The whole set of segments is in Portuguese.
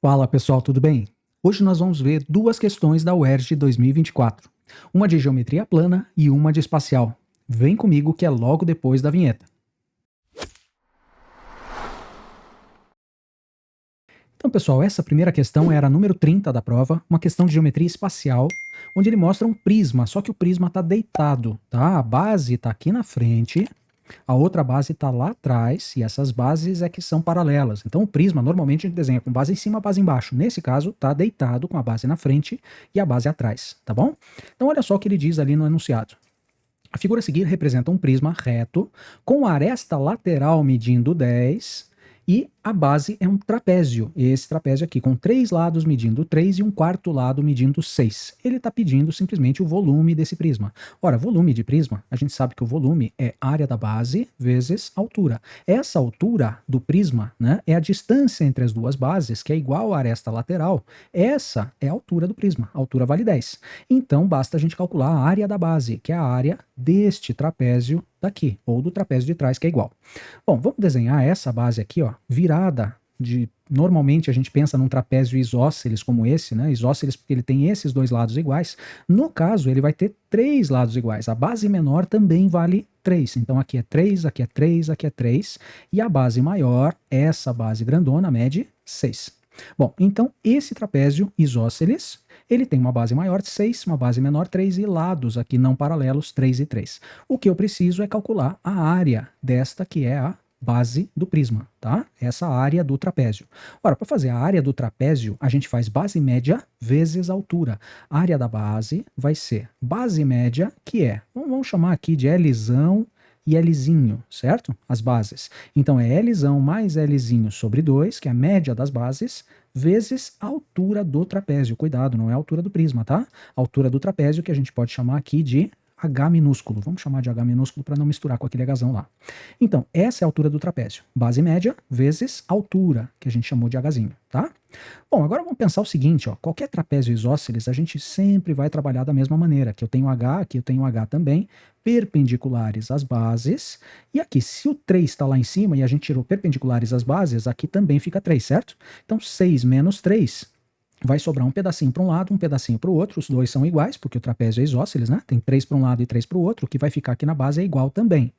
Fala pessoal, tudo bem? Hoje nós vamos ver duas questões da UERJ 2024, uma de geometria plana e uma de espacial. Vem comigo que é logo depois da vinheta. Então pessoal, essa primeira questão era a número 30 da prova, uma questão de geometria espacial, onde ele mostra um prisma, só que o prisma está deitado, tá? A base está aqui na frente, a outra base está lá atrás, e essas bases é que são paralelas. Então o prisma normalmente a gente desenha com base em cima e base embaixo. Nesse caso, está deitado com a base na frente e a base atrás, tá bom? Então olha só o que ele diz ali no enunciado. A figura a seguir representa um prisma reto, com a aresta lateral medindo 10 e a base é um trapézio, esse trapézio aqui, com 3 lados medindo 3 e um quarto lado medindo 6. Ele está pedindo simplesmente o volume desse prisma. Ora, volume de prisma, a gente sabe que o volume é área da base vezes altura. Essa altura do prisma, né, é a distância entre as duas bases, que é igual à aresta lateral. Essa é a altura do prisma, a altura vale 10. Então, basta a gente calcular a área da base, que é a área deste trapézio daqui, ou do trapézio de trás, que é igual. Bom, vamos desenhar essa base aqui, ó, virada de... Normalmente a gente pensa num trapézio isósceles como esse, né? Isósceles porque ele tem esses dois lados iguais. No caso, ele vai ter 3 lados iguais. A base menor também vale 3. Então aqui é 3, aqui é 3, aqui é 3. E a base maior, essa base grandona, mede 6. Bom, então esse trapézio isósceles, ele tem uma base maior de 6, uma base menor 3 e lados aqui não paralelos 3 e 3. O que eu preciso é calcular a área desta que é a base do prisma, tá? Essa área do trapézio. Ora, para fazer a área do trapézio, a gente faz base média vezes altura. A área da base vai ser base média, que é, vamos chamar aqui de Lzão e Lzinho, certo? As bases. Então é Lzão mais Lzinho sobre 2, que é a média das bases, vezes a altura do trapézio. Cuidado, não é a altura do prisma, tá? A altura do trapézio que a gente pode chamar aqui de H minúsculo. Vamos chamar de H minúsculo para não misturar com aquele Hzão lá. Então, essa é a altura do trapézio. Base média vezes altura, que a gente chamou de Hzinho, tá? Bom, agora vamos pensar o seguinte, ó, qualquer trapézio isósceles, a gente sempre vai trabalhar da mesma maneira, que eu tenho H, aqui eu tenho H também, perpendiculares às bases, e aqui, se o 3 está lá em cima e a gente tirou perpendiculares às bases, aqui também fica 3, certo? Então, 6 menos 3 vai sobrar um pedacinho para um lado, um pedacinho para o outro, os dois são iguais, porque o trapézio é isósceles, né? Tem 3 para um lado e 3 para o outro, o que vai ficar aqui na base é igual também.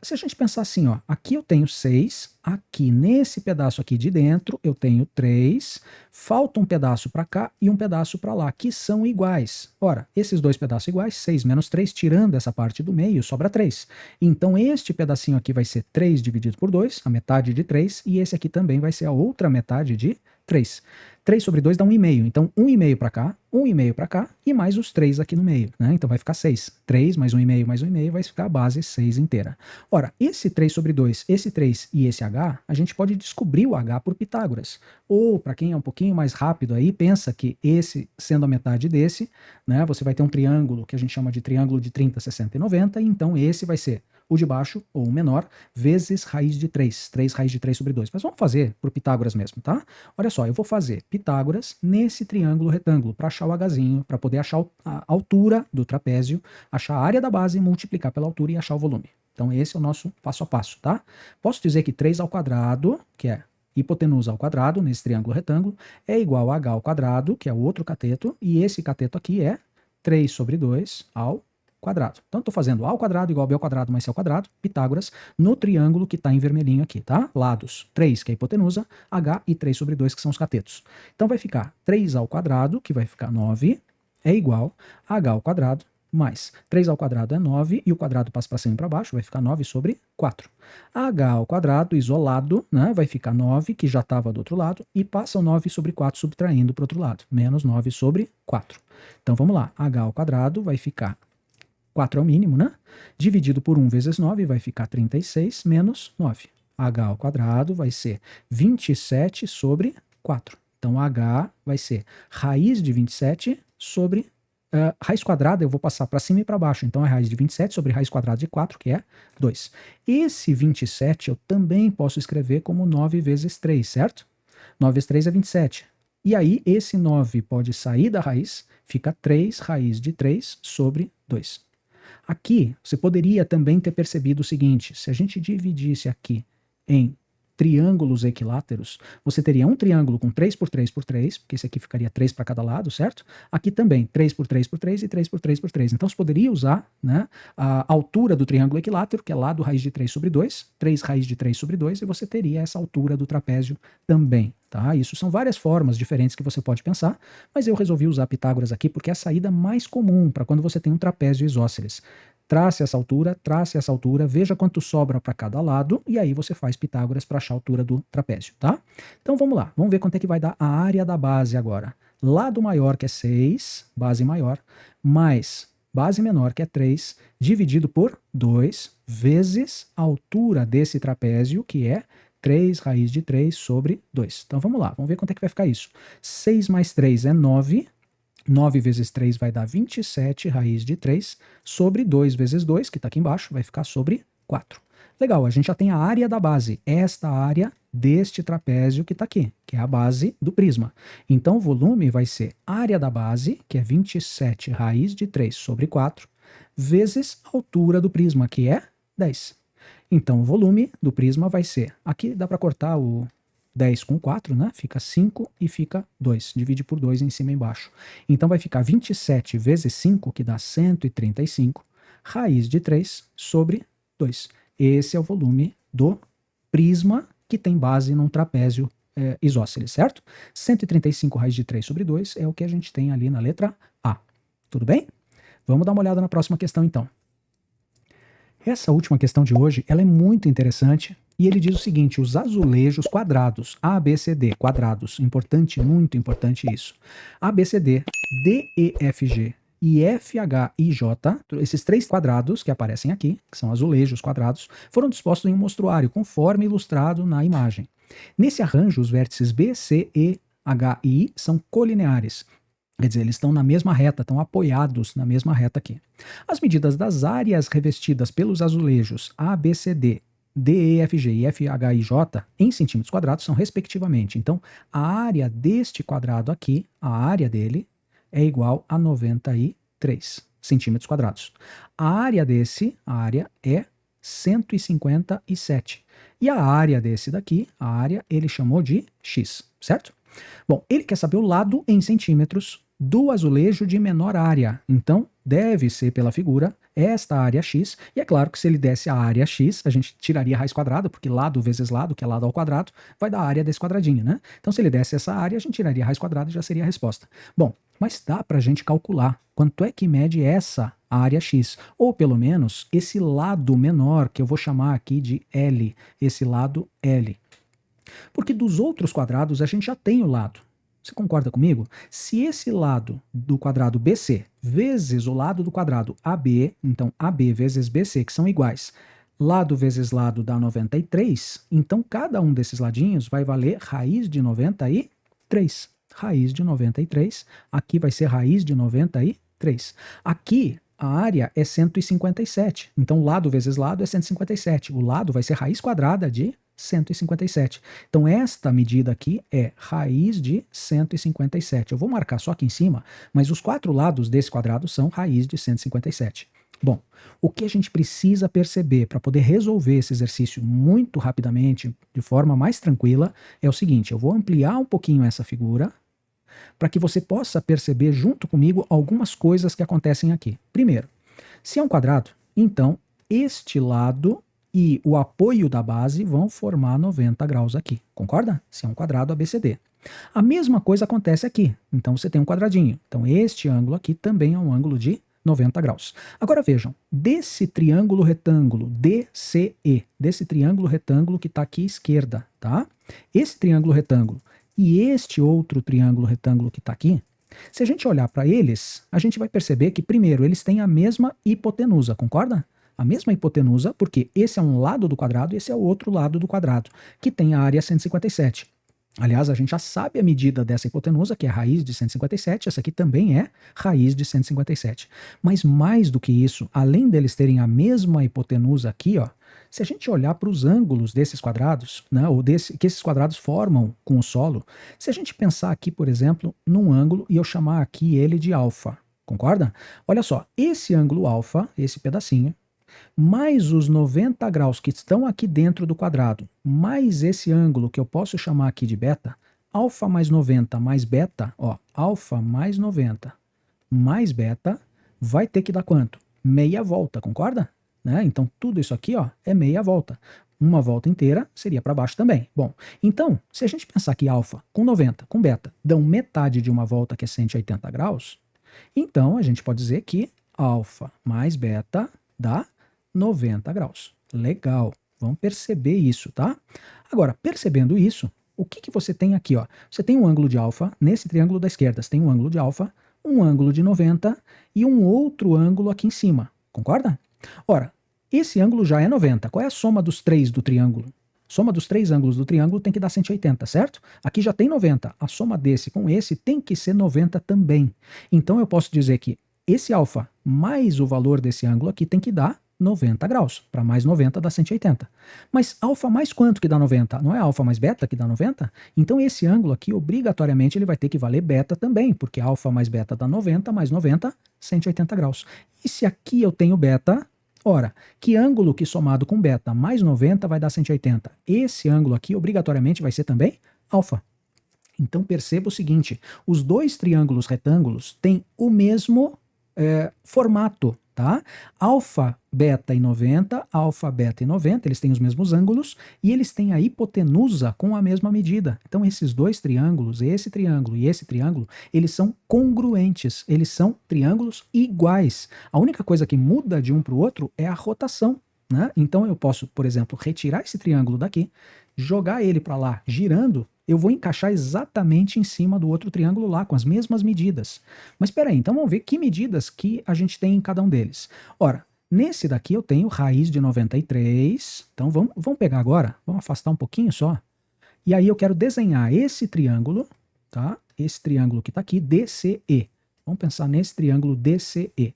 Se a gente pensar assim, ó, aqui eu tenho 6, aqui nesse pedaço aqui de dentro eu tenho 3, falta um pedaço para cá e um pedaço para lá, que são iguais. Ora, esses dois pedaços iguais, 6 menos 3, tirando essa parte do meio, sobra 3. Então este pedacinho aqui vai ser 3 dividido por 2, a metade de 3, e esse aqui também vai ser a outra metade de 3. 3 sobre 2 dá 1,5, então 1,5 para cá, 1,5 para cá e mais os 3 aqui no meio, né? Então vai ficar 6. 3 mais 1,5 mais 1,5 vai ficar a base 6 inteira. Ora, esse 3 sobre 2, esse 3 e esse H, a gente pode descobrir o H por Pitágoras. Ou, para quem é um pouquinho mais rápido aí, pensa que esse, sendo a metade desse, né, você vai ter um triângulo que a gente chama de triângulo de 30, 60 e 90, e então esse vai ser o de baixo, ou o menor, vezes raiz de 3. 3 raiz de 3 sobre 2. Mas vamos fazer por Pitágoras mesmo, tá? Olha só, eu vou fazer Pitágoras nesse triângulo retângulo, para achar o Hzinho, para poder achar a altura do trapézio, achar a área da base, multiplicar pela altura e achar o volume. Então esse é o nosso passo a passo, tá? Posso dizer que 3 ao quadrado, que é hipotenusa ao quadrado, nesse triângulo retângulo, é igual a h ao quadrado, que é o outro cateto, e esse cateto aqui é 3 sobre 2 ao quadrado. Então, estou fazendo a ao quadrado igual a b ao quadrado mais c ao quadrado, Pitágoras, no triângulo que está em vermelhinho aqui, tá? Lados 3, que é a hipotenusa, h e 3 sobre 2, que são os catetos. Então, vai ficar 3 ao quadrado, que vai ficar 9, é igual a h ao quadrado mais 3 ao quadrado é 9, e o quadrado passa para cima e para baixo, vai ficar 9 sobre 4. H ao quadrado isolado, né, vai ficar 9, que já estava do outro lado, e passa o 9 sobre 4 subtraindo para o outro lado, menos 9 sobre 4. Então vamos lá, H ao quadrado vai ficar 4 é o mínimo, né? Dividido por 1 vezes 9 vai ficar 36 menos 9. H ao quadrado vai ser 27 sobre 4. Então H vai ser raiz de 27 sobre raiz quadrada, eu vou passar para cima e para baixo, então é raiz de 27 sobre raiz quadrada de 4, que é 2. Esse 27 eu também posso escrever como 9 vezes 3, certo? 9 vezes 3 é 27. E aí esse 9 pode sair da raiz, fica 3 raiz de 3 sobre 2. Aqui, você poderia também ter percebido o seguinte, se a gente dividisse aqui em triângulos equiláteros, você teria um triângulo com 3 por 3 por 3, porque esse aqui ficaria 3 para cada lado, certo? Aqui também 3 por 3 por 3 e 3 por 3 por 3. Então você poderia usar, né, a altura do triângulo equilátero, que é lado raiz de 3 sobre 2, 3 raiz de 3 sobre 2, e você teria essa altura do trapézio também. Tá? Isso são várias formas diferentes que você pode pensar, mas eu resolvi usar Pitágoras aqui porque é a saída mais comum para quando você tem um trapézio isósceles. Trace essa altura, veja quanto sobra para cada lado, e aí você faz Pitágoras para achar a altura do trapézio, tá? Então vamos lá, vamos ver quanto é que vai dar a área da base agora. Lado maior, que é 6, base maior, mais base menor, que é 3, dividido por 2, vezes a altura desse trapézio, que é 3 raiz de 3 sobre 2. Então vamos lá, vamos ver quanto é que vai ficar isso. 6 mais 3 é 9. 9 vezes 3 vai dar 27 raiz de 3 sobre 2 vezes 2, que está aqui embaixo, vai ficar sobre 4. Legal, a gente já tem a área da base, esta área deste trapézio que está aqui, que é a base do prisma. Então o volume vai ser área da base, que é 27 raiz de 3 sobre 4, vezes a altura do prisma, que é 10. Então o volume do prisma vai ser, aqui dá para cortar o 10 com 4, né? Fica 5 e fica 2. Divide por 2 em cima e embaixo. Então vai ficar 27 vezes 5, que dá 135, raiz de 3 sobre 2. Esse é o volume do prisma que tem base num trapézio isósceles, certo? 135 raiz de 3 sobre 2 é o que a gente tem ali na letra A. Tudo bem? Vamos dar uma olhada na próxima questão, então. Essa última questão de hoje, ela é muito interessante e ele diz o seguinte, os azulejos quadrados, A, B, C, D, quadrados, importante, muito importante isso. A, B, C, D, D, E, F, G e F, H, I, J, esses três quadrados que aparecem aqui, que são azulejos quadrados, foram dispostos em um mostruário, conforme ilustrado na imagem. Nesse arranjo, os vértices B, C, E, H e I são colineares. Quer dizer, eles estão na mesma reta, estão apoiados na mesma reta aqui. As medidas das áreas revestidas pelos azulejos A, B, C, D, D, E, F, G e F, H, I, J em centímetros quadrados são respectivamente. Então, a área deste quadrado aqui, a área dele, é igual a 93 centímetros quadrados. A área desse, a área é 157. E a área desse daqui, a área, ele chamou de X, certo? Bom, ele quer saber o lado em centímetros do azulejo de menor área. Então, deve ser pela figura esta área x, e é claro que se ele desse a área x, a gente tiraria a raiz quadrada, porque lado vezes lado, que é lado ao quadrado, vai dar a área desse quadradinho, né? Então, se ele desse essa área, a gente tiraria a raiz quadrada e já seria a resposta. Bom, mas dá pra gente calcular quanto é que mede essa área x, ou pelo menos esse lado menor, que eu vou chamar aqui de L, esse lado L. Porque dos outros quadrados a gente já tem o lado. Você concorda comigo? Se esse lado do quadrado BC vezes o lado do quadrado AB, então AB vezes BC, que são iguais, lado vezes lado dá 93, então cada um desses ladinhos vai valer raiz de 93. Raiz de 93, aqui vai ser raiz de 93. Aqui a área é 157, então lado vezes lado é 157. O lado vai ser raiz quadrada de 157. Então esta medida aqui é raiz de 157. Eu vou marcar só aqui em cima, mas os quatro lados desse quadrado são raiz de 157. Bom, o que a gente precisa perceber para poder resolver esse exercício muito rapidamente, de forma mais tranquila, é o seguinte, eu vou ampliar um pouquinho essa figura para que você possa perceber junto comigo algumas coisas que acontecem aqui. Primeiro, se é um quadrado, então este lado e o apoio da base vão formar 90 graus aqui, concorda? Se é um quadrado ABCD. A mesma coisa acontece aqui, então você tem um quadradinho. Então este ângulo aqui também é um ângulo de 90 graus. Agora vejam, desse triângulo retângulo DCE, desse triângulo retângulo que está aqui à esquerda, tá? Esse triângulo retângulo e este outro triângulo retângulo que está aqui, se a gente olhar para eles, a gente vai perceber que, primeiro, eles têm a mesma hipotenusa, concorda? A mesma hipotenusa, porque esse é um lado do quadrado e esse é o outro lado do quadrado, que tem a área 157. Aliás, a gente já sabe a medida dessa hipotenusa, que é a raiz de 157, essa aqui também é raiz de 157. Mas mais do que isso, além deles terem a mesma hipotenusa aqui, ó, se a gente olhar para os ângulos desses quadrados, né, ou que esses quadrados formam com o solo, se a gente pensar aqui, por exemplo, num ângulo e eu chamar aqui ele de alfa, concorda? Olha só, esse ângulo alfa, esse pedacinho, mais os 90 graus que estão aqui dentro do quadrado, mais esse ângulo que eu posso chamar aqui de beta, alfa mais 90 mais beta, ó, alfa mais 90 mais beta, vai ter que dar quanto? Meia volta, concorda? Né? Então, tudo isso aqui ó, é meia volta. Uma volta inteira seria para baixo também. Bom, então, se a gente pensar que alfa com 90, com beta, dão metade de uma volta que é 180 graus, então a gente pode dizer que alfa mais beta dá 90 graus. Legal, vamos perceber isso, tá? Agora, percebendo isso, o que você tem aqui? Ó? Você tem um ângulo de alfa, nesse triângulo da esquerda você tem um ângulo de alfa, um ângulo de 90 e um outro ângulo aqui em cima, concorda? Ora, esse ângulo já é 90. Qual é a soma dos três do triângulo? Soma dos três ângulos do triângulo tem que dar 180, certo? Aqui já tem 90. A soma desse com esse tem que ser 90 também. Então eu posso dizer que esse alfa mais o valor desse ângulo aqui tem que dar 90 graus. Para mais 90 dá 180. Mas alfa mais quanto que dá 90? Não é alfa mais beta que dá 90? Então esse ângulo aqui, obrigatoriamente, ele vai ter que valer beta também, porque alfa mais beta dá 90, mais 90, 180 graus. E se aqui eu tenho beta, ora, que ângulo que somado com beta mais 90 vai dar 180? Esse ângulo aqui, obrigatoriamente, vai ser também alfa. Então perceba o seguinte, os dois triângulos retângulos têm o mesmo formato, tá? Alfa, beta e 90, alfa, beta e 90, eles têm os mesmos ângulos e eles têm a hipotenusa com a mesma medida. Então esses dois triângulos, esse triângulo e esse triângulo, eles são congruentes, eles são triângulos iguais. A única coisa que muda de um para o outro é a rotação, né? Então eu posso, por exemplo, retirar esse triângulo daqui, jogar ele para lá girando, eu vou encaixar exatamente em cima do outro triângulo lá, com as mesmas medidas. Mas espera aí, então vamos ver que medidas que a gente tem em cada um deles. Ora, nesse daqui eu tenho raiz de 93, então vamos pegar agora, vamos afastar um pouquinho só, e aí eu quero desenhar esse triângulo, tá? Esse triângulo que está aqui, DCE. Vamos pensar nesse triângulo DCE.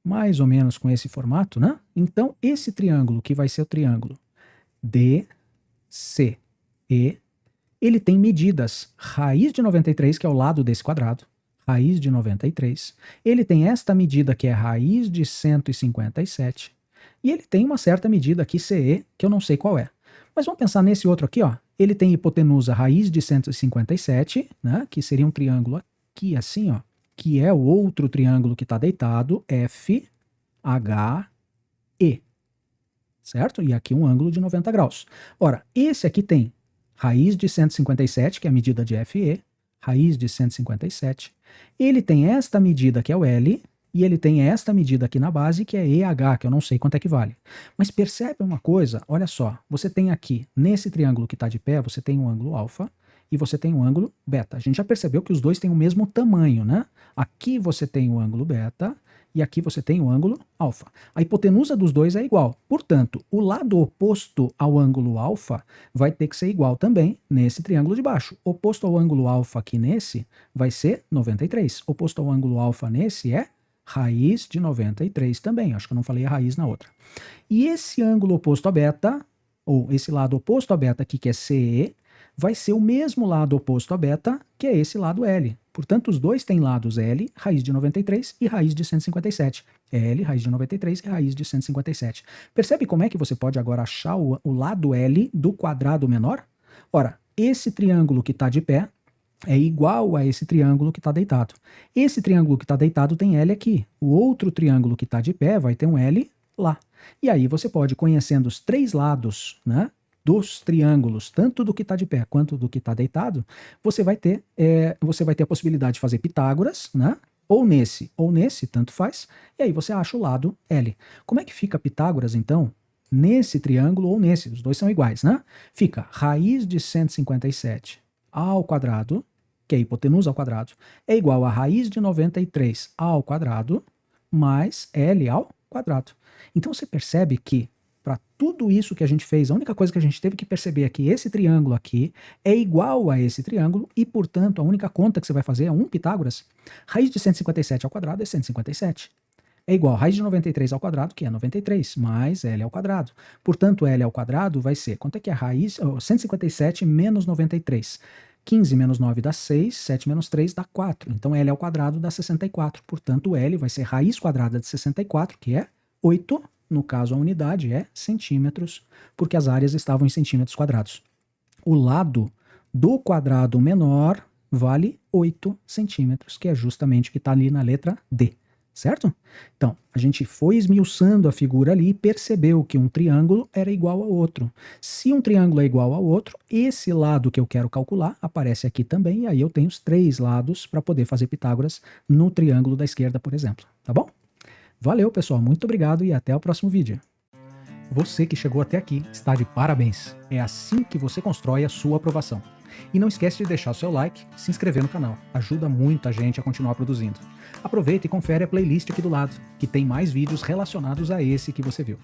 Mais ou menos com esse formato, né? Então, esse triângulo que vai ser o triângulo DCE, ele tem medidas raiz de 93, que é o lado desse quadrado, raiz de 93. Ele tem esta medida, que é raiz de 157. E ele tem uma certa medida aqui, CE, que eu não sei qual é. Mas vamos pensar nesse outro aqui, ó. Ele tem hipotenusa raiz de 157, né, que seria um triângulo aqui, assim, ó, que é o outro triângulo que está deitado, FHE. Certo? E aqui um ângulo de 90 graus. Ora, esse aqui tem raiz de 157, que é a medida de FE, raiz de 157. Ele tem esta medida, que é o L, e ele tem esta medida aqui na base, que é EH, que eu não sei quanto é que vale. Mas percebe uma coisa, olha só, você tem aqui, nesse triângulo que está de pé, você tem um ângulo alfa, e você tem um ângulo beta. A gente já percebeu que os dois têm o mesmo tamanho, né? Aqui você tem o ângulo beta, e aqui você tem o ângulo alfa. A hipotenusa dos dois é igual. Portanto, o lado oposto ao ângulo alfa vai ter que ser igual também nesse triângulo de baixo. Oposto ao ângulo alfa aqui nesse vai ser 93. Oposto ao ângulo alfa nesse é raiz de 93 também. Acho que eu não falei a raiz na outra. E esse ângulo oposto a beta, ou esse lado oposto a beta aqui, que é CE, vai ser o mesmo lado oposto a beta, que é esse lado L. Portanto, os dois têm lados L, raiz de 93 e raiz de 157. L, raiz de 93 e raiz de 157. Percebe como é que você pode agora achar o lado L do quadrado menor? Ora, esse triângulo que está de pé é igual a esse triângulo que está deitado. Esse triângulo que está deitado tem L aqui. O outro triângulo que está de pé vai ter um L lá. E aí você pode, conhecendo os três lados, né, dos triângulos, tanto do que está de pé quanto do que está deitado, você vai ter a possibilidade de fazer Pitágoras, né? Ou nesse, tanto faz, e aí você acha o lado L. Como é que fica Pitágoras, então, nesse triângulo ou nesse? Os dois são iguais, né? Fica raiz de 157 ao quadrado, que é a hipotenusa ao quadrado, é igual a raiz de 93 ao quadrado, mais L ao quadrado. Então você percebe que para tudo isso que a gente fez, a única coisa que a gente teve que perceber é que esse triângulo aqui é igual a esse triângulo e, portanto, a única conta que você vai fazer é um Pitágoras. Raiz de 157 ao quadrado é 157. É igual a raiz de 93 ao quadrado, que é 93, mais L ao quadrado. Portanto, L ao quadrado vai ser, quanto é que é a raiz? 157 menos 93. 15 menos 9 dá 6, 7 menos 3 dá 4. Então, L ao quadrado dá 64. Portanto, L vai ser raiz quadrada de 64, que é 8 no caso a unidade é centímetros, porque as áreas estavam em centímetros quadrados. O lado do quadrado menor vale 8 centímetros, que é justamente o que está ali na letra D, certo? Então, a gente foi esmiuçando a figura ali e percebeu que um triângulo era igual ao outro. Se um triângulo é igual ao outro, esse lado que eu quero calcular aparece aqui também, e aí eu tenho os 3 lados para poder fazer Pitágoras no triângulo da esquerda, por exemplo, tá bom? Valeu, pessoal, muito obrigado e até o próximo vídeo. Você que chegou até aqui está de parabéns. É assim que você constrói a sua aprovação. E não esquece de deixar o seu like e se inscrever no canal. Ajuda muito a gente a continuar produzindo. Aproveita e confere a playlist aqui do lado, que tem mais vídeos relacionados a esse que você viu.